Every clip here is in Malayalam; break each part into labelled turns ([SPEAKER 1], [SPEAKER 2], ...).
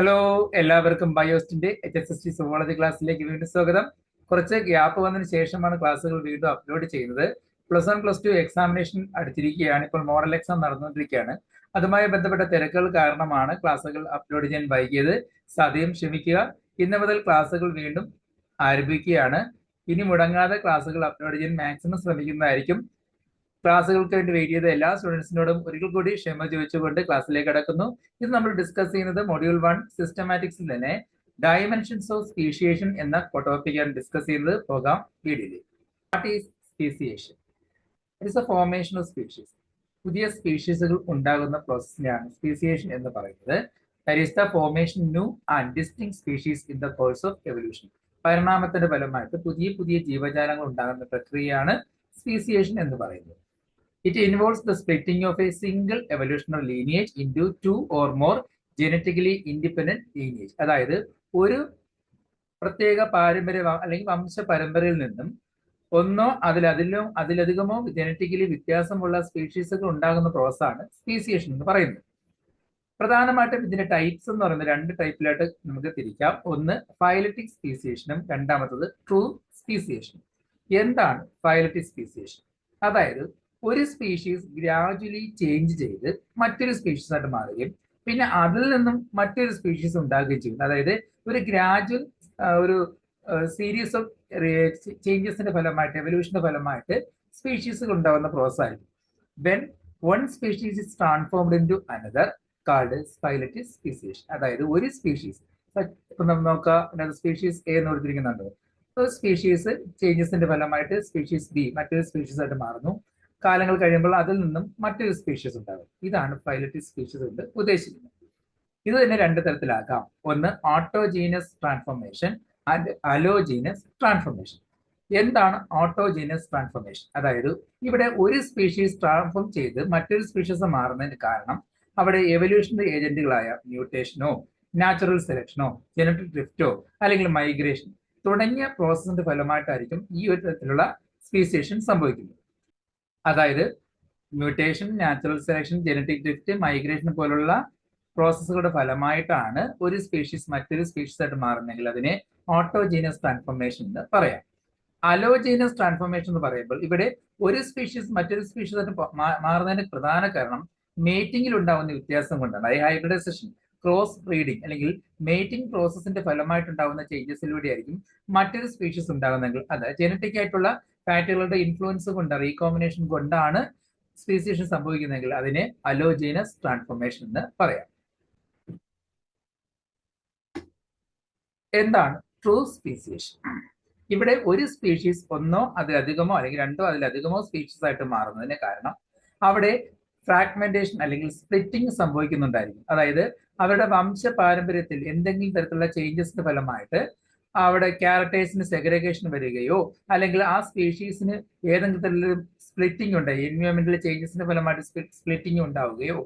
[SPEAKER 1] ഹലോ, എല്ലാവർക്കും ബയോസ്റ്റിന്റെ HSST സുവോളജി ക്ലാസ്സിലേക്ക് വീണ്ടും സ്വാഗതം. കുറച്ച് ഗ്യാപ്പ് വന്നതിന് ശേഷമാണ് ക്ലാസ്സുകൾ വീണ്ടും അപ്ലോഡ് ചെയ്യുന്നത്. +1 +2 എക്സാമിനേഷൻ അടുത്തിരിക്കുകയാണ്. ഇപ്പോൾ മോഡൽ എക്സാം നടന്നുകൊണ്ടിരിക്കുകയാണ്. അതുമായി ബന്ധപ്പെട്ട തിരക്കുകൾ കാരണമാണ് ക്ലാസ്സുകൾ അപ്ലോഡ് ചെയ്യാൻ വൈകിയത്. സദ്യം ക്ഷമിക്കുക. ഇന്ന് മുതൽ ക്ലാസ്സുകൾ വീണ്ടും ആരംഭിക്കുകയാണ്. ഇനി മുടങ്ങാതെ ക്ലാസ്സുകൾ അപ്ലോഡ് ചെയ്യാൻ മാക്സിമം ശ്രമിക്കുന്നതായിരിക്കും. ക്ലാസ്സുകൾക്ക് വേണ്ടി വെയിറ്റ് ചെയ്ത എല്ലാ സ്റ്റുഡൻസിനോടും ഒരിക്കൽ കൂടി ക്ഷമ ചോദിച്ചുകൊണ്ട് ക്ലാസ്സിലേക്ക് കടക്കുന്നു. ഇത് നമ്മൾ ഡിസ്കസ് ചെയ്യുന്നത് മൊഡ്യൂൾ 1 സിസ്റ്റമാറ്റിക്സിൽ തന്നെ ഡയമെൻഷൻസ് ഓഫ് സ്പീഷിയേഷൻ എന്ന ടോപ്പിക്കാണ് ഡിസ്കസ് ചെയ്യുന്നത്. പോകാം വീഡിയോയിലേക്ക്. What is speciation? It is a formation of species. പുതിയ സ്പീഷീസുകൾ ഉണ്ടാകുന്ന പ്രോസസ്സിനെയാണ് സ്പീസിയേഷൻ എന്ന് പറയുന്നത്. That is the formation new and distinct species in the course of evolution. പരിണാമത്തിന്റെ ഫലമായിട്ട് പുതിയ പുതിയ ജീവജാലങ്ങൾ ഉണ്ടാകുന്ന പ്രക്രിയയാണ് സ്പീസിയേഷൻ എന്ന് പറയുന്നത്. It involves the splitting of a single evolutionary lineage into two or more genetically independent lineage. അതായത് ഒരു പ്രത്യേക പാരമ്പര്യ അല്ലെങ്കിൽ വംശ പരമ്പരയിൽ നിന്നും ഒന്നോ അതിലധികമോ ജനറ്റിക്കലി വ്യത്യാസമുള്ള സ്പീഷീസുകൾ ഉണ്ടാകുന്ന പ്രോസസ്സാണ് സ്പീസിയേഷൻ എന്ന് പറയുന്നത്. പ്രധാനമായിട്ടും ഇതിന്റെ ടൈപ്സ് എന്ന് പറയുന്നത് 2 ടൈപ്പിലായിട്ട് നമുക്ക് തിരിക്കാം. ഒന്ന് ഫൈലറ്റിക് സ്പീസിയേഷനും രണ്ടാമത്തത് ട്രൂ സ്പീസിയേഷനും. എന്താണ് ഫൈലറ്റിക് സ്പീസിയേഷൻ? അതായത് ഒരു സ്പീഷീസ് ഗ്രാജുവലി ചേഞ്ച് ചെയ്ത് മറ്റൊരു സ്പീഷീസ് ആയിട്ട് മാറുകയും പിന്നെ അതിൽ നിന്നും മറ്റൊരു സ്പീഷീസ് ഉണ്ടാകുകയും ചെയ്യുന്നു. അതായത് ഒരു ഗ്രാജുവൽ ഒരു സീരീസ് ഓഫ് ചേഞ്ചസിന്റെ ഫലമായിട്ട് എവല്യൂഷന്റെ ഫലമായിട്ട് സ്പീഷീസുകൾ ഉണ്ടാകുന്ന പ്രോസസ് ആയിരിക്കും. When one species is transformed into another called phyletic speciation. അതായത് ഒരു സ്പീഷീസ് ഇപ്പൊ നമ്മൾ നോക്കാം, സ്പീഷീസ് എ എന്ന് കൊടുത്തിരിക്കുന്നുണ്ട്. സ്പീഷീസ് ചേഞ്ചസിന്റെ ഫലമായിട്ട് സ്പീഷീസ് ബി മറ്റൊരു സ്പീഷീസ് ആയിട്ട് മാറുന്നു. കാലങ്ങൾ കഴിയുമ്പോൾ അതിൽ നിന്നും മറ്റൊരു സ്പീഷീസ് ഉണ്ടാകും. ഇതാണ് ഫൈലറ്റിക് സ്പീഷീസ് കൊണ്ട് ഉദ്ദേശിക്കുന്നത്. ഇത് തന്നെ 2 തരത്തിലാക്കാം. ഒന്ന് ഓട്ടോജീനസ് ട്രാൻസ്ഫോർമേഷൻ ആൻഡ് അലോജീനസ് ട്രാൻസ്ഫോർമേഷൻ. എന്താണ് ഓട്ടോജീനസ് ട്രാൻസ്ഫോർമേഷൻ? അതായത് ഇവിടെ ഒരു സ്പീഷീസ് ട്രാൻസ്ഫോം ചെയ്ത് മറ്റൊരു സ്പീഷീസ് മാറുന്നതിന് കാരണം അവിടെ എവല്യൂഷണറി ഏജന്റുകളായ മ്യൂട്ടേഷനോ നാച്ചുറൽ സെലക്ഷനോ ജനറ്റിക് ഡ്രിഫ്റ്റോ അല്ലെങ്കിൽ മൈഗ്രേഷൻ തുടങ്ങിയ പ്രോസസ്സിന്റെ ഫലമായിട്ടായിരിക്കും ഈ ഒരു തരത്തിലുള്ള സ്പീസിയേഷൻ സംഭവിക്കുന്നത്. അതായത് mutation, natural selection, genetic drift, migration പോലുള്ള പ്രോസസ്സുകളുടെ ഫലമായിട്ടാണ് ഒരു സ്പീഷീസ് മറ്റൊരു സ്പീഷീസ് ആയിട്ട് മാറുന്നതെങ്കിൽ അതിനെ ഓട്ടോജീനസ് ട്രാൻസ്ഫോർമേഷൻ എന്ന് പറയാം. അലോജീനസ് ട്രാൻസ്ഫോർമേഷൻ എന്ന് പറയുമ്പോൾ ഇവിടെ ഒരു സ്പീഷീസ് മറ്റൊരു സ്പീഷീസ് ആയിട്ട് മാറുന്നതിന് പ്രധാന കാരണം മേറ്റിംഗിൽ ഉണ്ടാകുന്ന വ്യത്യാസം കൊണ്ടാണ്. അതായത് ഹൈബ്രിഡൈസേഷൻ, ക്രോസ് ബ്രീഡിംഗ് അല്ലെങ്കിൽ മേറ്റിംഗ് പ്രോസസ്സിന്റെ ഫലമായിട്ടുണ്ടാകുന്ന ചേഞ്ചസിലൂടെ ആയിരിക്കും മറ്റൊരു സ്പീഷീസ് ഉണ്ടാകുന്നതെങ്കിൽ അത് ജനറ്റിക് ആയിട്ടുള്ള ഫാറ്റുകളുടെ ഇൻഫ്ലുവൻസ് കൊണ്ട് റീകോമ്പിനേഷൻ കൊണ്ടാണ് സ്പീസിയേഷൻ സംഭവിക്കുന്നതെങ്കിൽ അതിനെ അലോജീനസ് ട്രാൻസ്ഫോർമേഷൻ എന്ന് പറയാം. എന്താണ് ട്രൂ സ്പീസിയേഷൻ? ഇവിടെ ഒരു സ്പീഷീസ് ഒന്നോ അതിലധികമോ അല്ലെങ്കിൽ 2 അതിലധികമോ സ്പീഷീസ് ആയിട്ട് മാറുന്നതിന് കാരണം അവിടെ ഫ്രാഗ്മെന്റേഷൻ അല്ലെങ്കിൽ സ്പ്ലിറ്റിംഗ് സംഭവിക്കുന്നുണ്ടായിരിക്കും. അതായത് അവരുടെ വംശ പാരമ്പര്യത്തിൽ എന്തെങ്കിലും തരത്തിലുള്ള ചേഞ്ചസിന്റെ ഫലമായിട്ട് അവിടെ ക്യാരക്ടേഴ്സിന് സെഗ്രഗേഷൻ വരികയോ അല്ലെങ്കിൽ ആ സ്പീഷീസിന് ഏതെങ്കിലും തരത്തിലും സ്പ്ലിറ്റിംഗ് ഉണ്ടായി എൻവയോൺമെന്റൽ ചേഞ്ചസിന്റെ ഫലമായിട്ട് സ്പ്ലിറ്റിംഗ് ഉണ്ടാവുകയോ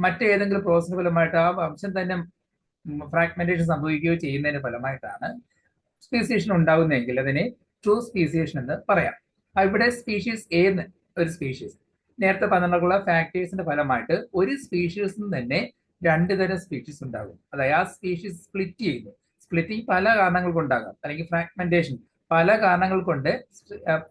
[SPEAKER 1] മറ്റേതെങ്കിലും പ്രോസസിന്റെ ഫലമായിട്ട് ആ വംശം തന്നെ ഫ്രാഗ്മെന്റേഷൻ സംഭവിക്കുകയോ ചെയ്യുന്നതിന് ഫലമായിട്ടാണ് സ്പീസിയേഷൻ ഉണ്ടാകുന്നതെങ്കിൽ അതിനെ ട്രൂ സ്പീസിയേഷൻ എന്ന് പറയാം. ഇവിടെ സ്പീഷീസ് എ ഒരു സ്പീഷീസ് നേരത്തെ പറഞ്ഞിട്ടുള്ള ഫാക്ടേഴ്സിന്റെ ഫലമായിട്ട് ഒരു സ്പീഷീസിന് തന്നെ 2 തരം സ്പീഷീസ് ഉണ്ടാകും. അതായത് ആ സ്പീഷീസ് സ്പ്ലിറ്റ് ചെയ്യുന്നു. സ്പ്ലിറ്റിംഗ് പല കാരണങ്ങൾ കൊണ്ടാകാം, അല്ലെങ്കിൽ ഫ്രാഗ്മെന്റേഷൻ പല കാരണങ്ങൾ കൊണ്ട്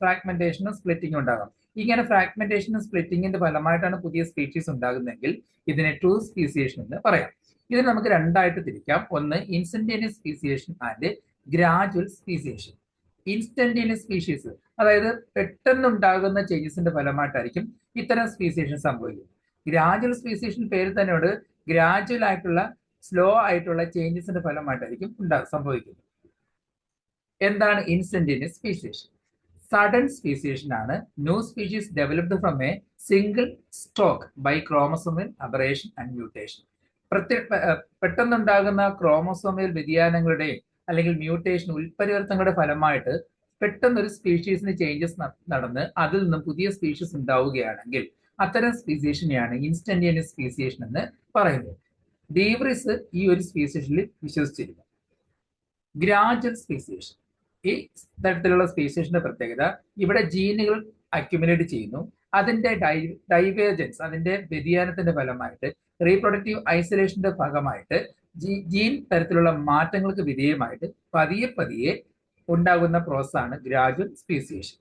[SPEAKER 1] ഫ്രാഗ്മെന്റേഷനും സ്പ്ലിറ്റിംഗും ഉണ്ടാകാം. ഇങ്ങനെ ഫ്രാഗ്മെന്റേഷനും സ്പ്ലിറ്റിംഗിന്റെ ഫലമായിട്ടാണ് പുതിയ സ്പീഷീസ് ഉണ്ടാകുന്നതെങ്കിൽ ഇതിനെ ട്രൂ സ്പീസിയേഷൻ എന്ന് പറയാം. ഇതിന് നമുക്ക് 2 ആയിട്ട് തിരിക്കാം. ഒന്ന് instantaneous speciation and gradual speciation. Instantaneous species അതായത് പെട്ടെന്നുണ്ടാകുന്ന ചേഞ്ചസിന്റെ ഫലമായിട്ടായിരിക്കും ഇത്തരം സ്പീസിയേഷൻ സംഭവിക്കുന്നത്. ഗ്രാജുവൽ സ്പീസിയേഷൻ പേര് തന്നെയോട് ഗ്രാജുവൽ ആയിട്ടുള്ള സ്ലോ ആയിട്ടുള്ള ചേഞ്ചസിന്റെ ഫലമായിട്ടായിരിക്കും സംഭവിക്കുന്നത്. എന്താണ് ഇൻസ്റ്റന്റേനിയസ് സ്പീസിയേഷൻ? സഡൻ സ്പീസിയേഷൻ ആണ്. New species developed from a single stock by chromosomal aberration and mutation. പെട്ടെന്നുണ്ടാകുന്ന ക്രോമസോമൽ വ്യതിയാനങ്ങളുടെയും അല്ലെങ്കിൽ മ്യൂട്ടേഷൻ ഉൽപരിവർത്തനങ്ങളുടെ ഫലമായിട്ട് പെട്ടെന്നൊരു സ്പീഷീസിന് ചേഞ്ചസ് നടന്ന് അതിൽ നിന്നും പുതിയ സ്പീഷീസ് ഉണ്ടാവുകയാണെങ്കിൽ അത്തരം സ്പീസിയേഷനെയാണ് ഇൻസ്റ്റന്റേനിയസ് സ്പീസിയേഷൻ എന്ന് പറയുന്നത്. ഡീവ്രിസ് ഈ ഒരു സ്പീസിയേഷനിൽ വിശ്വസിച്ചിരുന്നു. ഗ്രാജുവൽ സ്പീസിയേഷൻ, ഈ തരത്തിലുള്ള സ്പീസിയേഷന്റെ പ്രത്യേകത ഇവിടെ ജീനുകൾ അക്യുമുലേറ്റ് ചെയ്യുന്നു. അതിന്റെ ഡൈവേർജൻസ്, അതിന്റെ വ്യതിയാനത്തിന്റെ ഫലമായിട്ട് റീപ്രൊഡക്റ്റീവ് ഐസൊലേഷന്റെ ഭാഗമായിട്ട് ജീൻ തരത്തിലുള്ള മാറ്റങ്ങൾക്ക് വിധേയമായിട്ട് പതിയെ പതിയെ ഉണ്ടാകുന്ന പ്രോസസ്സാണ് ഗ്രാജുവൽ സ്പീസിയേഷൻ.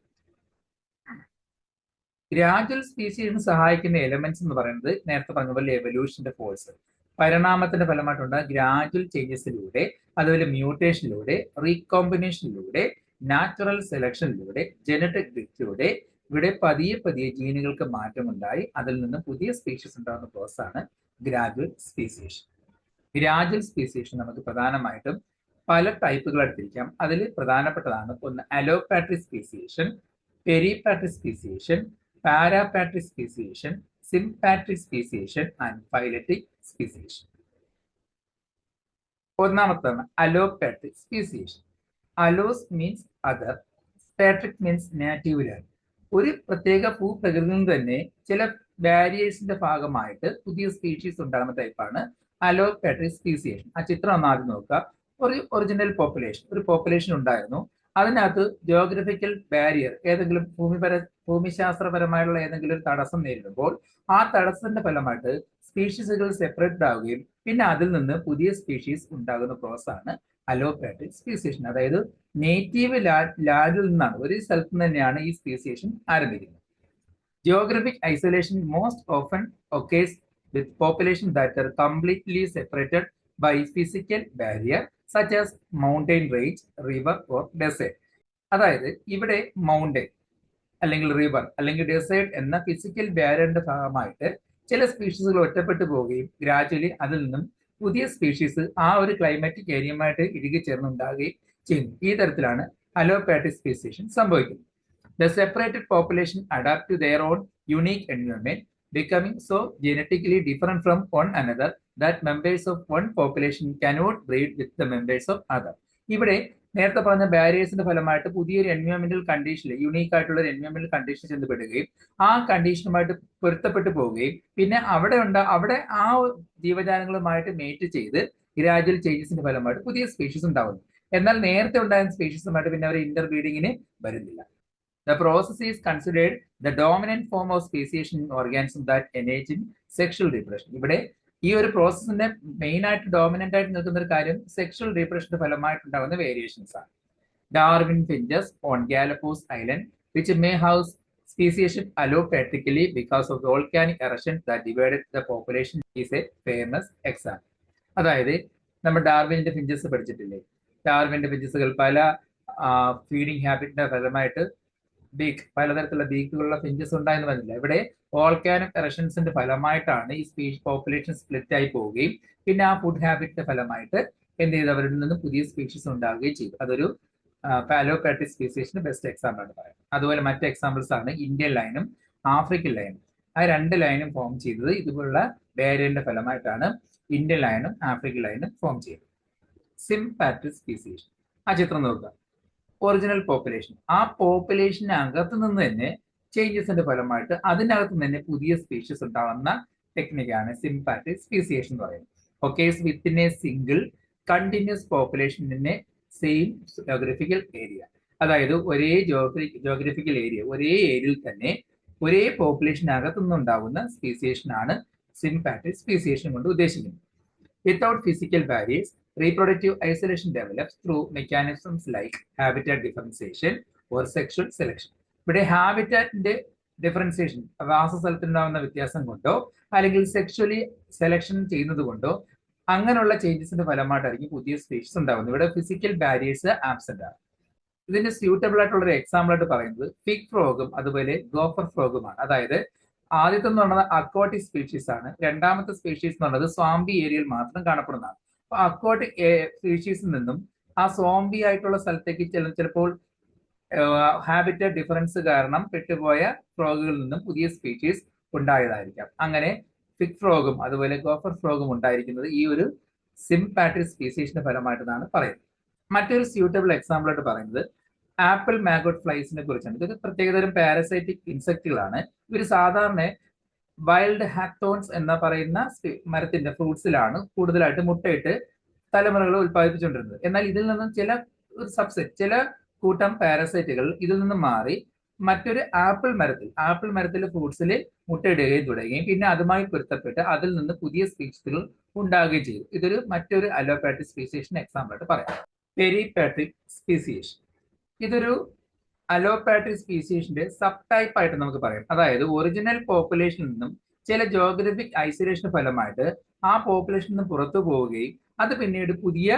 [SPEAKER 1] ഗ്രാജുവൽ സ്പീസിയേഷന് സഹായിക്കുന്ന എലമെന്റ്സ് എന്ന് പറയുന്നത് നേരത്തെ പറഞ്ഞ പോലെ എവല്യൂഷന്റെ ഫോഴ്സ്, പരിണാമത്തിന്റെ ഫലമായിട്ടുള്ള ഗ്രാജുവൽ ചേഞ്ചസിലൂടെ, അതുപോലെ മ്യൂട്ടേഷനിലൂടെ, റീകോമ്പിനേഷനിലൂടെ, നാച്ചുറൽ സെലക്ഷനിലൂടെ, ജനറ്റിക് ഡ്രിഫ്റ്റിലൂടെ ഇവിടെ പതിയെ പതിയെ ജീനുകൾക്ക് മാറ്റമുണ്ടായി അതിൽ നിന്ന് പുതിയ സ്പീഷീസ് ഉണ്ടാകുന്ന പ്രോസസ്സാണ് ഗ്രാജുവൽ സ്പീസിയേഷൻ. ഗ്രാജുവൽ സ്പീസിയേഷൻ നമുക്ക് പ്രധാനമായിട്ടും പല ടൈപ്പുകളായിട്ട് തിരിക്കാം. അതിൽ പ്രധാനപ്പെട്ടതാണ് ഒന്ന് allopatric speciation, peripatric speciation, parapatric speciation, sympatric speciation and phyletic speciation. ഒന്നാമത്താണ് allopatric speciation. Allos means other, patric means native land. ഒരു പ്രത്യേക ഭൂപ്രകൃതിയിൽ നിന്ന് തന്നെ ചില ബാരിയേഴ്സിന്റെ ഭാഗമായിട്ട് പുതിയ സ്പീഷീസ് ഉണ്ടാകുന്ന ടൈപ്പാണ് അലോപാട്രിക് സ്പീസിയേഷൻ. ആ ചിത്രം ഒന്ന് ആദ്യം നോക്കുക. ഒരു ഒറിജിനൽ പോപ്പുലേഷൻ, ഒരു പോപ്പുലേഷൻ ഉണ്ടായിരുന്നു. അതിനകത്ത് ജിയോഗ്രഫിക്കൽ ബാരിയർ, ഏതെങ്കിലും ഭൂമിശാസ്ത്രപരമായുള്ള ഏതെങ്കിലും ഒരു തടസ്സം നേരിടുമ്പോൾ ആ തടസ്സത്തിന്റെ ഫലമായിട്ട് സ്പീഷീസുകൾ സെപ്പറേറ്റ് ആവുകയും പിന്നെ അതിൽ നിന്ന് പുതിയ സ്പീഷീസ് ഉണ്ടാകുന്ന പ്രോസസ്സാണ് അലോപാട്രിക് സ്പീസിയേഷൻ. അതായത് നേറ്റീവ് ലാൻഡിൽ നിന്നാണ്, ഒരു സ്ഥലത്ത് നിന്ന് തന്നെയാണ് ഈ സ്പീസിയേഷൻ ആരംഭിക്കുന്നത്. Geographic isolation most often occurs with population that are completely separated by physical barrier such as mountain range, river or desert. അതായത് ഇവിടെ മൗണ്ടൈൻ അല്ലെങ്കിൽ റിവർ അല്ലെങ്കിൽ ഡെസേർട്ട് എന്ന ഫിസിക്കൽ ബാരിയറിന്റെ ഭാഗമായിട്ട് ചില സ്പീഷീസുകൾ ഒറ്റപ്പെട്ടു പോവുകയും ഗ്രാജുവലി അതിൽ നിന്നും പുതിയ സ്പീഷീസ് ആ ഒരു ക്ലൈമാറ്റിക് ഏരിയയുമായിട്ട് ഇഴുകിച്ചേർന്നുണ്ടാകുകയും ചെയ്യുന്നു. ഈ തരത്തിലാണ് അലോപാട്രിക് സ്പീസിയേഷൻ സംഭവിക്കുന്നത്. The separated population adapt to their own unique environment, becoming so genetically different from one another that members of one population cannot breed with the members of other. ഇവിടെ നേരത്തെ പറഞ്ഞ ബാരിയേഴ്സിന്റെ ഫലമായിട്ട് പുതിയൊരു എൻവയോൺമെന്റൽ കണ്ടീഷനിൽ, യുണീക്ക് ആയിട്ടുള്ള ഒരു എൻവയോൺമെന്റൽ കണ്ടീഷൻ ചെന്നപ്പെടുകയും ആ കണ്ടീഷനുമായിട്ട് പൊരുത്തപ്പെട്ടു പോവുകയും പിന്നെ അവിടെ ആ ജീവജാലങ്ങളുമായിട്ട് മേറ്റ് ചെയ്ത് ഗ്രാജുവൽ ചേഞ്ചസിന്റെ ഫലമായിട്ട് പുതിയ സ്പീഷീസ് ഉണ്ടാവുന്നു. എന്നാൽ നേരത്തെ ഉണ്ടായിരുന്ന സ്പീഷീസുമായിട്ട് പിന്നെ അവർ ഇന്റർബ്രീഡിങ്ങിന് വരുന്നില്ല. The process is considered the dominant form of speciation in organisms that engage in sexual reproduction. ഇവിടെ ഈ ഒരു പ്രോസസ്സിന്റെ മെയിൻ ആയിട്ട് ഡോമിനന്റ് ആയിട്ട് നിൽക്കുന്ന ഒരു കാര്യം സെക്ഷൽ റീപ്രഡക്ഷന്റെ ഫലമായിട്ടുണ്ടാകുന്ന വേരിയേഷൻസ് ആണ്. Darwin finches on Galapagos island which may house speciation allopatrically because of the volcanic eruption that divided the population is a famous example. അതായത് നമ്മൾ ഡാർവിന്റെ ഫിഞ്ചസ് പഠിച്ചിട്ടില്ലേ? ഡാർവിന്റെ ഫിഞ്ചസുകൾ പല ഫീഡിംഗ് ഹാബിറ്റിന്റെ ഫലമായിട്ട് പലതരത്തിലുള്ള ബീക്കുകളുള്ള ഫിഞ്ചസ് ഉണ്ടായെന്ന് പറഞ്ഞില്ല. ഇവിടെ വോൾക്കാനിക് എറക്ഷൻസിന്റെ ഫലമായിട്ടാണ് ഈ സ്പീഷീസ് പോപ്പുലേഷൻ സ്പ്ലിറ്റ് ആയി പോവുകയും പിന്നെ ആ ഫുഡ് ഹാബിറ്റിന്റെ ഫലമായിട്ട് എന്ത് ചെയ്ത് അവരിൽ നിന്ന് പുതിയ സ്പീഷീസ് ഉണ്ടാവുകയും ചെയ്തു. അതൊരു അലോപാട്രിക് സ്പീസിയേഷന് ബെസ്റ്റ് എക്സാമ്പിൾ ആണ് പറയുന്നത്. അതുപോലെ മറ്റ് എക്സാമ്പിൾസ് ആണ് ഇന്ത്യൻ ലൈനും ആഫ്രിക്കൻ ലൈനും. ആ രണ്ട് ലൈനും ഫോം ചെയ്തത് ഇതുപോലുള്ള ബാരിയറിന്റെ ഫലമായിട്ടാണ് ഇന്ത്യൻ ലൈനും ആഫ്രിക്കൻ ലൈനും ഫോം ചെയ്തത്. സിംപാട്രിക് സ്പീസിയേഷൻ. ആ ചിത്രം നോക്കുക. ഒറിജിനൽ പോപ്പുലേഷൻ, ആ പോപ്പുലേഷനകത്ത് നിന്ന് തന്നെ ചേഞ്ചസിന്റെ ഫലമായിട്ട് അതിനകത്ത് തന്നെ പുതിയ സ്പീഷീസ് ഉണ്ടാവുന്ന ടെക്നിക്കാണ് സിംപാട്രിക് സ്പീസിയേഷൻ എന്ന് പറയുന്നത്. Occurs within A single continuous population in A same geographical area. അതായത് ഒരേ ജോഗ്രഫിക്കൽ ഏരിയ, ഒരേ ഏരിയയിൽ തന്നെ ഒരേ പോപ്പുലേഷനകത്തു നിന്നുണ്ടാവുന്ന സ്പീസിയേഷനാണ് സിംപാട്രിക് സ്പീസിയേഷൻ കൊണ്ട് ഉദ്ദേശിക്കുന്നത്. Without physical barriers, reproductive isolation develops through mechanisms like habitat differentiation or sexual selection. ഇവിടെ ഹാബിറ്റാറ്റിന്റെ ഡിഫറൻസിയേഷൻ, വാസസ്ഥലത്തുണ്ടാവുന്ന വ്യത്യാസം കൊണ്ടോ അല്ലെങ്കിൽ സെക്ഷുവലി സെലക്ഷൻ ചെയ്യുന്നത് കൊണ്ടോ അങ്ങനെയുള്ള ചേഞ്ചസിന്റെ ഫലമായിട്ടായിരിക്കും പുതിയ സ്പീഷീസ് ഉണ്ടാവുന്നത്. ഇവിടെ ഫിസിക്കൽ ബാരിയേഴ്സ് ആബ്സെന്റ് ആണ്. ഇതിന് സ്യൂട്ടബിൾ ആയിട്ടുള്ള ഒരു എക്സാമ്പിൾ ആയിട്ട് പറയുന്നത് പിഗ് ഫ്രോഗും അതുപോലെ ഗോഫർ ഫ്രോഗുമാണ്. അതായത് ആദ്യത്തെ എന്ന് പറയുന്നത് അക്വാട്ടിക് സ്പീഷീസ് ആണ്. രണ്ടാമത്തെ സ്പീഷീസ് എന്ന് പറയുന്നത് സ്വാമ്പി ഏരിയയിൽ മാത്രം കാണപ്പെടുന്നതാണ്. അക്വാട്ടിക് സ്പീഷീസിൽ നിന്നും ആ സോംബി ആയിട്ടുള്ള സ്ഥലത്തേക്ക് ചിലപ്പോൾ ഹാബിറ്ററ്റ് ഡിഫറൻസ് കാരണം പെട്ടുപോയ ഫ്രോഗുകളിൽ നിന്നും പുതിയ സ്പീഷീസ് ഉണ്ടായതായിരിക്കാം. അങ്ങനെ പിഗ് ഫ്രോഗും അതുപോലെ ഗോഫർ ഫ്രോഗും ഉണ്ടായിരിക്കുന്നത് ഈ ഒരു സിംപാട്രിക് സ്പീസിയേഷന്റെ ഫലമായിട്ടാണ് പറയുന്നത്. മറ്റൊരു സ്യൂട്ടബിൾ എക്സാമ്പിൾ ആയിട്ട് പറയുന്നത് ആപ്പിൾ മാഗോട്ട് ഫ്ലൈസിനെ കുറിച്ചാണ്. ഇതൊക്കെ പ്രത്യേകതരം പാരസൈറ്റിക് ഇൻസെക്റ്റുകളാണ്. ഇവർ സാധാരണ വൈൽഡ് ഹാക്ടോൺസ് എന്ന് പറയുന്ന മരത്തിന്റെ ഫ്രൂട്ട്സിലാണ് കൂടുതലായിട്ട് മുട്ടയിട്ട് തലമുറകൾ ഉത്പാദിപ്പിച്ചുകൊണ്ടിരുന്നത്. എന്നാൽ ഇതിൽ നിന്നും ചില സബ്സെറ്റ്, ചില കൂട്ടം പാരസൈറ്റുകൾ ഇതിൽ നിന്നും മാറി മറ്റൊരു ആപ്പിൾ മരത്തിലെ ഫ്രൂട്ട്സിൽ മുട്ടയിടുകയും തുടങ്ങുകയും പിന്നെ അതുമായി പൊരുത്തപ്പെട്ട് അതിൽ നിന്ന് പുതിയ സ്പീഷീസുകൾ ഉണ്ടാകുകയും ചെയ്തു. ഇതൊരു മറ്റൊരു അലോപാട്രിക് സ്പീസിയേഷൻ എക്സാമ്പിൾ ആയിട്ട് പറയാം. പെരിപാട്രിക് സ്പീസിയേഷൻ ഇതൊരു അലോപാട്രിക് സ്പീസിയേഷന്റെ സബ് ടൈപ്പ് ആയിട്ട് നമുക്ക് പറയാം. അതായത് ഒറിജിനൽ പോപ്പുലേഷനിൽ നിന്നും ചില ജോഗ്രഫിക് ഐസൊലേഷൻ ഫലമായിട്ട് ആ പോപ്പുലേഷനിൽ നിന്ന് പുറത്തു പോവുകയും അത് പിന്നീട് പുതിയ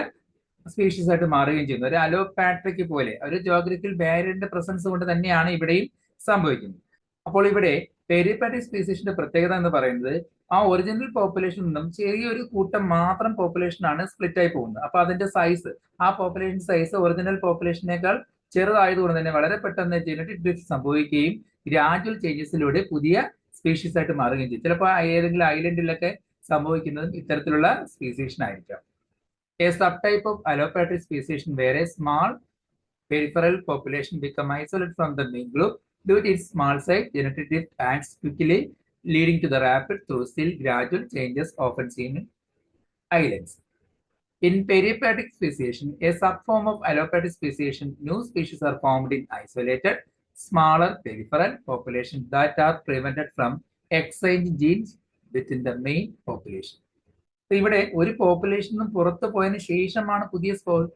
[SPEAKER 1] സ്പീഷീസ് ആയിട്ട് മാറുകയും ചെയ്യുന്നു. ഒരു അലോപാട്രിക് പോലെ ഒരു ജോഗ്രഫിക്കൽ ബാരിയറിന്റെ പ്രസൻസ് കൊണ്ട് തന്നെയാണ് ഇവിടെയും സംഭവിക്കുന്നത്. അപ്പോൾ ഇവിടെ പെരിപാട്രിക് സ്പീസിയേഷന്റെ പ്രത്യേകത എന്ന് പറയുന്നത് ആ ഒറിജിനൽ പോപ്പുലേഷനിൽ നിന്നും ചെറിയൊരു കൂട്ടം മാത്രം പോപ്പുലേഷനാണ് സ്പ്ലിറ്റ് ആയി പോകുന്നത്. അപ്പൊ അതിന്റെ സൈസ്, ആ പോപ്പുലേഷൻ സൈസ് ഒറിജിനൽ പോപ്പുലേഷനേക്കാൾ ചെറുതായതുകൊണ്ട് തന്നെ വളരെ പെട്ടെന്ന് ജനറ്റിക് ഡ്രിഫ്റ്റ് സംഭവിക്കുകയും ഗ്രാജുവൽ ചേഞ്ചസിലൂടെ പുതിയ സ്പീഷീസ് ആയിട്ട് മാറുകയും ചെയ്യും. ചിലപ്പോൾ ഏതെങ്കിലും ഐലൻഡിലൊക്കെ സംഭവിക്കുന്നതും ഇത്തരത്തിലുള്ള സ്പീസിയേഷൻ ആയിരിക്കാം. A subtype of allopatric speciation where a small peripheral population become isolated from the main group due to its small size, genetic drift acts quickly, leading to the rapid through still gradual changes often seen in islands. In peripatric speciation, a subform of allopatric speciation, new species are formed in isolated, smaller peripheral populations that are prevented from exchanging genes within the main population. ഇവിടെ ഒരു പോപ്പുലേഷനും പുറത്തു പോയതിനു ശേഷമാണ് പുതിയ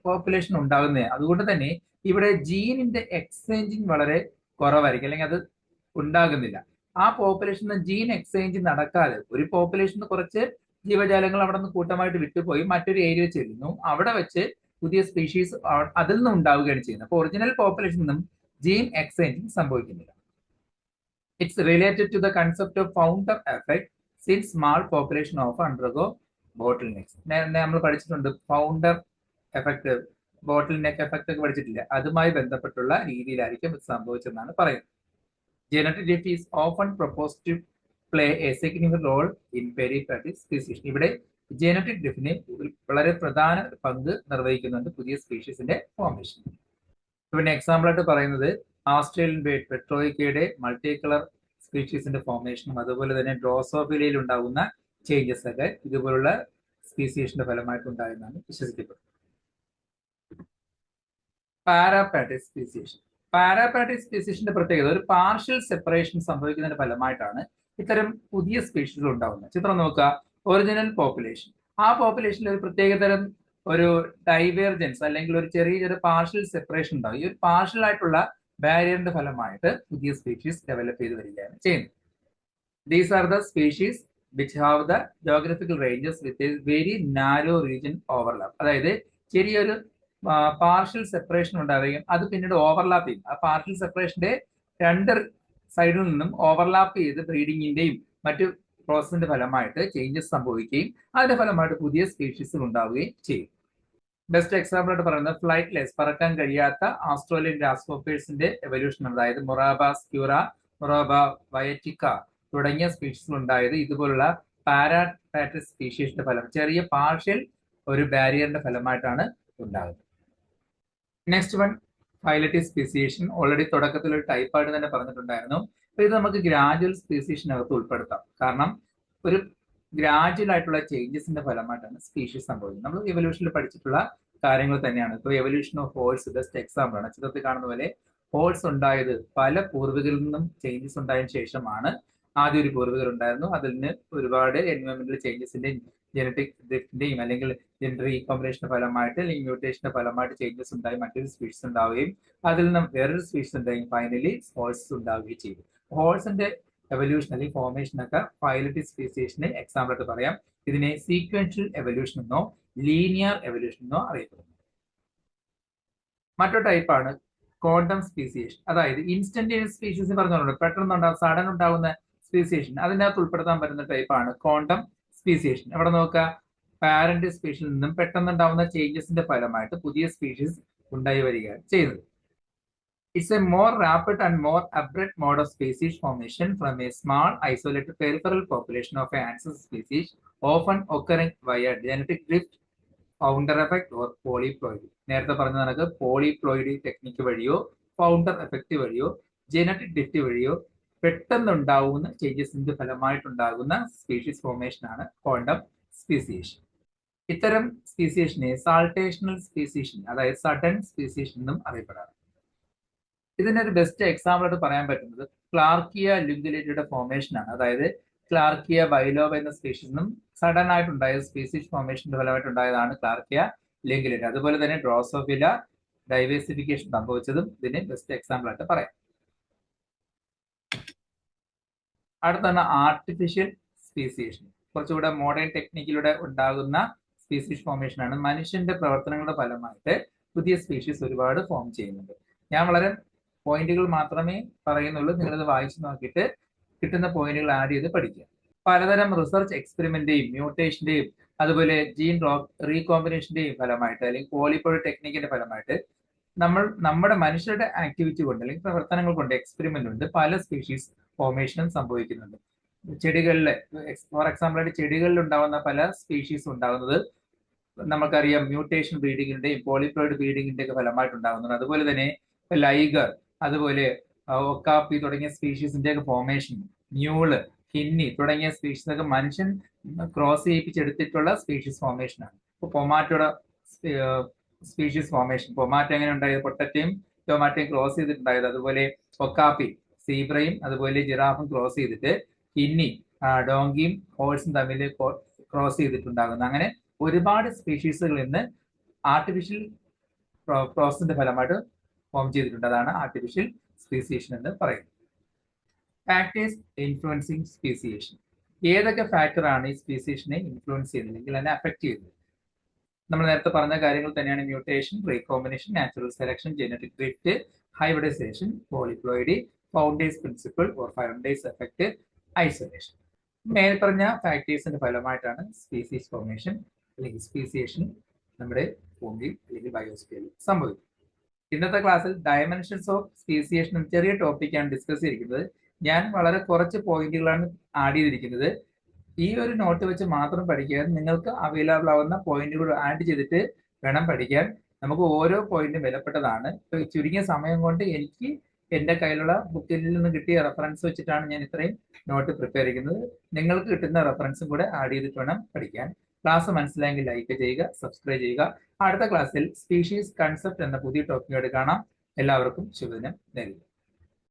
[SPEAKER 1] പോപ്പുലേഷൻ ഉണ്ടാകുന്നത്. അതുകൊണ്ട് തന്നെ ഇവിടെ ജീനിന്റെ എക്സ്ചേഞ്ചിങ് വളരെ കുറവായിരിക്കും, അല്ലെങ്കിൽ അത് ഉണ്ടാകുന്നില്ല. ആ പോപ്പുലേഷന് ജീൻ എക്സ്ചേഞ്ച് നടക്കാതെ ഒരു പോപ്പുലേഷന് കുറച്ച് ജീവജാലങ്ങൾ അവിടെ നിന്ന് കൂട്ടമായിട്ട് വിട്ടുപോയി മറ്റൊരു ഏരിയ ചെല്ലുന്നു, അവിടെ വെച്ച് പുതിയ സ്പീഷീസ് അതിൽ നിന്ന് ഉണ്ടാവുകയാണ് ചെയ്യുന്നത്. അപ്പോൾ ഒറിജിനൽ പോപ്പുലേഷനിൽ നിന്നും ജീൻ എക്സ്ചേഞ്ചിങ് സംഭവിക്കുന്നില്ല. It's related to the concept of founder effect since small population of undergo bottlenecks. നമ്മൾ പഠിച്ചിട്ടുണ്ട് founder effect, bottleneck effect ഒക്കെ പഠിച്ചിട്ടില്ല. അതുമായി ബന്ധപ്പെട്ടുള്ള രീതിയിലായിരിക്കും ഇത് സംഭവിച്ചെന്നാണ് പറയുന്നത്. Genetic drift is often proposed to play a significant role in peripatric species. ഇവിടെ ജനറ്റിക് ഡിഫിന് വളരെ പ്രധാന പങ്ക് നിർവഹിക്കുന്നുണ്ട് പുതിയ സ്പീഷീസിന്റെ ഫോർമേഷൻ. പിന്നെ എക്സാമ്പിൾ ആയിട്ട് പറയുന്നത് ആസ്ട്രേലിയൻ പെട്രോയിക്കയുടെ മൾട്ടി കളർ സ്പീഷീസിന്റെ ഫോർമേഷനും അതുപോലെ തന്നെ ഡ്രോസോഫിലയിൽ ഉണ്ടാകുന്ന ചേഞ്ചസ് ഒക്കെ ഇതുപോലുള്ള സ്പീസിയേഷന്റെ ഫലമായിട്ട് ഉണ്ടായെന്നാണ് വിശ്വസിക്കപ്പെടുന്നത്. പാരാപാട്രിക് സ്പീസിയേഷൻ. പാരാപാട്രിക് സ്പീസിയേഷന്റെ പ്രത്യേകത ഒരു പാർഷ്യൽ സെപ്പറേഷൻ സംഭവിക്കുന്നതിന്റെ ഫലമായിട്ടാണ് ഇത്തരം പുതിയ സ്പീഷീസുകൾ ഉണ്ടാകുന്നത്. ചിത്രം നോക്കുക, ഒറിജിനൽ പോപ്പുലേഷൻ, ആ പോപ്പുലേഷനിൽ ഒരു പ്രത്യേകതരം ഒരു ഡൈവേർജൻസ് അല്ലെങ്കിൽ ഒരു ചെറിയൊരു പാർഷ്യൽ സെപ്പറേഷൻ ഉണ്ടാവും. ഈ ഒരു പാർഷ്യൽ ആയിട്ടുള്ള ബാരിയറിന്റെ ഫലമായിട്ട് പുതിയ സ്പീഷീസ് ഡെവലപ്പ് ചെയ്ത് വരികയാണ് ചെയ്യുന്നത്. These are the species which have the geographical ranges with a very narrow region overlap. അതായത് ചെറിയൊരു പാർഷ്യൽ സെപ്പറേഷൻ ഉണ്ടാവുകയും അത് പിന്നീട് ഓവർലാപ്പ് ചെയ്യും. ആ പാർഷ്യൽ സെപ്പറേഷന്റെ രണ്ട് സൈഡിൽ നിന്നും ഓവർലാപ്പ് ചെയ്ത് ബ്രീഡിങ്ങിന്റെയും മറ്റു പ്രോസസിന്റെ ഫലമായിട്ട് ചേഞ്ചസ് സംഭവിക്കുകയും അതിന്റെ ഫലമായിട്ട് പുതിയ സ്പീഷീസുകൾ ഉണ്ടാവുകയും ചെയ്യും. ബെസ്റ്റ് എക്സാമ്പിൾ ആയിട്ട് പറയുന്നത് ഫ്ലൈറ്റ്ലെസ്, പറക്കാൻ കഴിയാത്ത ആസ്ട്രേലിയൻ ഗ്രാസ്ഹോപ്പേഴ്സിന്റെ എവല്യൂഷൻ, അതായത് മൊറാബ സ്ക്യൂറ, മൊറാബ വയറ്റിക്ക തുടങ്ങിയ സ്പീഷീസുകൾ ഉണ്ടായത് ഇതുപോലുള്ള പാരാപാട്രിക് സ്പീഷീസിന്റെ ഫലം, ചെറിയ പാർഷ്യൽ ഒരു ബാരിയറിന്റെ ഫലമായിട്ടാണ് ഉണ്ടാകുന്നത്. Next one phyletic speciation. Already തുടക്കത്തിൽ ഒരു ടൈപ്പായിട്ട് തന്നെ പറഞ്ഞിട്ടുണ്ടായിരുന്നു. അപ്പൊ ഇത് നമുക്ക് ഗ്രാജുവൽ സ്പീസീസിനകത്ത് ഉൾപ്പെടുത്താം. കാരണം ഒരു ഗ്രാജുവൽ ആയിട്ടുള്ള ചേഞ്ചസിന്റെ ഫലമായിട്ടാണ് സ്പീഷീസ് സംഭവിക്കുന്നത്. നമ്മൾ എവല്യൂഷനിൽ പഠിച്ചിട്ടുള്ള കാര്യങ്ങൾ തന്നെയാണ്. ഇപ്പോൾ evolution of horse best example ആണ്. ചിത്രത്തിൽ കാണുന്ന പോലെ ഹോഴ്സ് ഉണ്ടായത് പല പൂർവികരിൽ നിന്നും ചേഞ്ചസ് ഉണ്ടായതിനു ശേഷമാണ്. ആദ്യം ഒരു പൂർവികർ ഉണ്ടായിരുന്നു, അതിൽ നിന്ന് ഒരുപാട് എൻവയോൺമെന്റൽ ചേഞ്ചസിന്റെയും ജനറ്റിക് ഡ്രിഫ്റ്റിന്റെയും അല്ലെങ്കിൽ ജെൻഡർ റീകോമ്പിനേഷന്റെ ഫലമായിട്ട് അല്ലെങ്കിൽ മ്യൂട്ടേഷന്റെ ഫലമായിട്ട് ചേഞ്ചസ് ഉണ്ടായി മറ്റൊരു സ്പീഷീസ് ഉണ്ടാവുകയും അതിൽ നിന്നും വേറൊരു സ്പീഷീസ് ഉണ്ടായി ഫൈനലി ഹോഴ്സസ് ഉണ്ടാവുകയും ചെയ്തു. ഹോഴ്സിന്റെ എവല്യൂഷൻ അല്ലെങ്കിൽ ഫോർമേഷൻ ഒക്കെ ഫൈലറ്റിക് സ്പീസിയേഷന് എക്സാമ്പിൾ ആയിട്ട് പറയാം. ഇതിനെ സീക്വൻഷ്യൽ എവല്യൂഷൻ എന്നോ ലീനിയർ എവല്യൂഷൻ എന്നോ അറിയപ്പെടുന്നു. മറ്റൊരു ടൈപ്പാണ് ക്വാണ്ടം സ്പീസിയേഷൻ. അതായത് ഇൻസ്റ്റന്റേനിയസ് സ്പീഷീസ് പറഞ്ഞുകൊണ്ട് പെട്ടെന്ന് സഡൻ ഉണ്ടാകുന്ന സ്പീസിയേഷൻ, അതിനകത്ത് ഉൾപ്പെടുത്താൻ പറ്റുന്ന ടൈപ്പാണ് ക്വാണ്ടം സ്പീസിയേഷൻ. അവിടെ നോക്കുക, പാരന്റ് സ്പീഷീസിൽ നിന്നും പെട്ടെന്നുണ്ടാവുന്ന ചേഞ്ചസിന്റെ ഫലമായിട്ട് പുതിയ സ്പീഷീസ് ഉണ്ടായി വരികയാണ് ചെയ്യുന്നത്. It's a more rapid and more abrupt mode of species formation from a small isolated peripheral population of an ancestor species, often occurring via genetic drift, founder effect or polyploidy. നേരത്തെ പറഞ്ഞ നമുക്ക് പോളിപ്ലോയിഡി ടെക്നിക്ക് വഴിയോ ഫൗണ്ടർ എഫക്റ്റ് വഴിയോ ജനറ്റിക് ഡ്രിഫ്റ്റ് വഴിയോ പെട്ടെന്നുണ്ടാവുന്ന ചേഞ്ചസിന്റെ ഫലമായിട്ടുണ്ടാകുന്ന സ്പീഷീസ് ഫോർമേഷൻ ആണ് ക്വാണ്ടം സ്പീസിയേഷൻ. ഇത്തരം സ്പീസിയേഷനെ സാൾട്ടേഷണൽ സ്പീസിയേഷൻ അതായത് സഡൻ സ്പീസിയേഷൻ എന്നും അറിയപ്പെടാറ്. ഇതിനൊരു ബെസ്റ്റ് എക്സാമ്പിൾ ആയിട്ട് പറയാൻ പറ്റുന്നത് ക്ലാർക്കിയ ലിംഗുലേറ്റയുടെ ഫോർമേഷൻ ആണ്. അതായത് ക്ലാർക്കിയ ബൈലോബ എന്ന സ്പീഷീസ് നിന്നും സഡൻ ആയിട്ടുണ്ടായ സ്പീസീസ് ഫോർമേഷന്റെ ഫലമായിട്ടുണ്ടായതാണ് ക്ലാർക്കിയ ലിംഗുലിന. അതുപോലെ തന്നെ ഡ്രോസോഫില ഡൈവേഴ്സിഫിക്കേഷൻ സംഭവിച്ചതും ഇതിന് ബെസ്റ്റ് എക്സാമ്പിൾ ആയിട്ട് പറയാം. അടുത്താണ് ആർട്ടിഫിഷ്യൽ സ്പീസിയേഷൻ. കുറച്ചുകൂടെ മോഡേൺ ടെക്നിക്കിലൂടെ ഉണ്ടാകുന്ന സ്പീസീസ് ഫോർമേഷൻ ആണ്. മനുഷ്യന്റെ പ്രവർത്തനങ്ങളുടെ ഫലമായിട്ട് പുതിയ സ്പീഷീസ് ഒരുപാട് ഫോം ചെയ്യുന്നുണ്ട്. ഞാൻ വളരെ പോയിന്റുകൾ മാത്രമേ പറയുന്നുള്ളൂ. നിങ്ങളിത് വായിച്ചു നോക്കിയിട്ട് കിട്ടുന്ന പോയിന്റുകൾ ആഡ് ചെയ്ത് പഠിക്കുക. പലതരം റിസർച്ച് എക്സ്പെരിമെന്റിന്റെയും മ്യൂട്ടേഷന്റെയും അതുപോലെ ജീൻ റീകോമ്പിനേഷന്റെയും ഫലമായിട്ട് അല്ലെങ്കിൽ പോളിപ്പോയിഡ് ടെക്നിക്കിന്റെ ഫലമായിട്ട് നമ്മുടെ മനുഷ്യരുടെ ആക്ടിവിറ്റി കൊണ്ട് അല്ലെങ്കിൽ പ്രവർത്തനങ്ങൾ കൊണ്ട് എക്സ്പെരിമെന്റ് ഉണ്ട് പല സ്പീഷീസ് ഫോർമേഷനും സംഭവിക്കുന്നുണ്ട്. ചെടികളിലെ ഫോർ എക്സാമ്പിൾ ആയിട്ട് ചെടികളിൽ ഉണ്ടാകുന്ന പല സ്പീഷീസ് ഉണ്ടാകുന്നത് നമുക്കറിയാം മ്യൂട്ടേഷൻ ബ്രീഡിങ്ങിന്റെയും പോളിപ്ലോയിഡ് ബ്രീഡിങ്ങിന്റെ ഒക്കെ ഫലമായിട്ട് ഉണ്ടാകുന്നുണ്ട്. അതുപോലെ തന്നെ ലൈഗർ, അതുപോലെ ഒക്കാപ്പി തുടങ്ങിയ സ്പീഷീസിന്റെ ഒക്കെ ഫോർമേഷൻ, മ്യൂള്, കിന്നി തുടങ്ങിയ സ്പീഷീസ് ഒക്കെ മനുഷ്യൻ ക്രോസ് ചെയ്യിപ്പിച്ചെടുത്തിട്ടുള്ള സ്പീഷീസ് ഫോർമേഷൻ ആണ്. ഇപ്പൊ പൊമാറ്റോയുടെ സ്പീഷീസ് ഫോർമേഷൻ, പൊമാറ്റോ എങ്ങനെ ഉണ്ടായത്? പൊട്ടറ്റയും ടൊമാറ്റോയും ക്രോസ് ചെയ്തിട്ടുണ്ടായത്. അതുപോലെ ഒക്കാപ്പി സീബ്രയും അതുപോലെ ജിറാഫും ക്രോസ് ചെയ്തിട്ട് കിന്നി ഡോങ്കിയും ഹോഴ്സും തമ്മിൽ ക്രോസ് ചെയ്തിട്ടുണ്ടാകുന്നു. അങ്ങനെ ഒരുപാട് സ്പീഷീസുകൾ ഇന്ന് ആർട്ടിഫിഷ്യൽ പ്രോസസിന്റെ ഫലമായിട്ട് ഫോം ചെയ്തിട്ടുണ്ട്. അതാണ് ആർട്ടിഫിഷ്യൽ സ്പീസിയേഷൻ എന്ന് പറയുന്നത്. Factors influencing speciation. ഏതൊക്കെ ഫാക്ടറാണ് ഈ സ്പീസിയേഷനെ ഇൻഫ്ലുവൻസ് ചെയ്യുന്നത് അല്ലെങ്കിൽ അതിനെ അഫക്ട് ചെയ്യുന്നത്? നമ്മൾ നേരത്തെ പറഞ്ഞ കാര്യങ്ങൾ തന്നെയാണ് mutation, recombination, natural selection, genetic drift, hybridization, polyploidy, founders principle or founders effect, isolation. മേൽപ്പറഞ്ഞ ഫാക്ടേഴ്സിന്റെ ഫലമായിട്ടാണ് സ്പീസീസ് ഫോർമേഷൻ അല്ലെങ്കിൽ സ്പീസിയേഷൻ നമ്മുടെ ഭൂമിയിൽ അല്ലെങ്കിൽ ബയോസ്ഫിയറിൽ സംഭവിക്കുന്നത്. ഇന്നത്തെ ക്ലാസ്സിൽ ഡയമെൻഷൻസ് ഓഫ് സ്പീസിയേഷൻ എന്ന ചെറിയ ടോപ്പിക്കാണ് ഡിസ്കസ് ചെയ്തിരിക്കുന്നത്. ഞാൻ വളരെ കുറച്ച് പോയിന്റുകളാണ് ആഡ് ചെയ്തിരിക്കുന്നത്. ഈ ഒരു നോട്ട് വെച്ച് മാത്രം പഠിക്കാൻ നിങ്ങൾക്ക് അവൈലബിൾ ആവുന്ന പോയിന്റുകൾ ആഡ് ചെയ്തിട്ട് വേണം പഠിക്കാൻ. നമുക്ക് ഓരോ പോയിന്റും വിലപ്പെട്ടതാണ്. ചുരുങ്ങിയ സമയം കൊണ്ട് എനിക്ക് എന്റെ കയ്യിലുള്ള ബുക്കിൽ നിന്ന് കിട്ടിയ റെഫറൻസ് വെച്ചിട്ടാണ് ഞാൻ ഇത്രയും നോട്ട് പ്രിപ്പയർ ചെയ്യുന്നത്. നിങ്ങൾക്ക് കിട്ടുന്ന റെഫറൻസും കൂടെ ആഡ് ചെയ്തിട്ട് വേണം പഠിക്കാൻ. ക്ലാസ് മനസ്സിലായെങ്കിൽ ലൈക്ക് ചെയ്യുക, സബ്സ്ക്രൈബ് ചെയ്യുക. അടുത്ത ക്ലാസ്സിൽ സ്പീഷീസ് കൺസെപ്റ്റ് എന്ന പുതിയ ടോപ്പിക്കോട് കാണാം. എല്ലാവർക്കും ശുഭദിനം നേരുന്നു.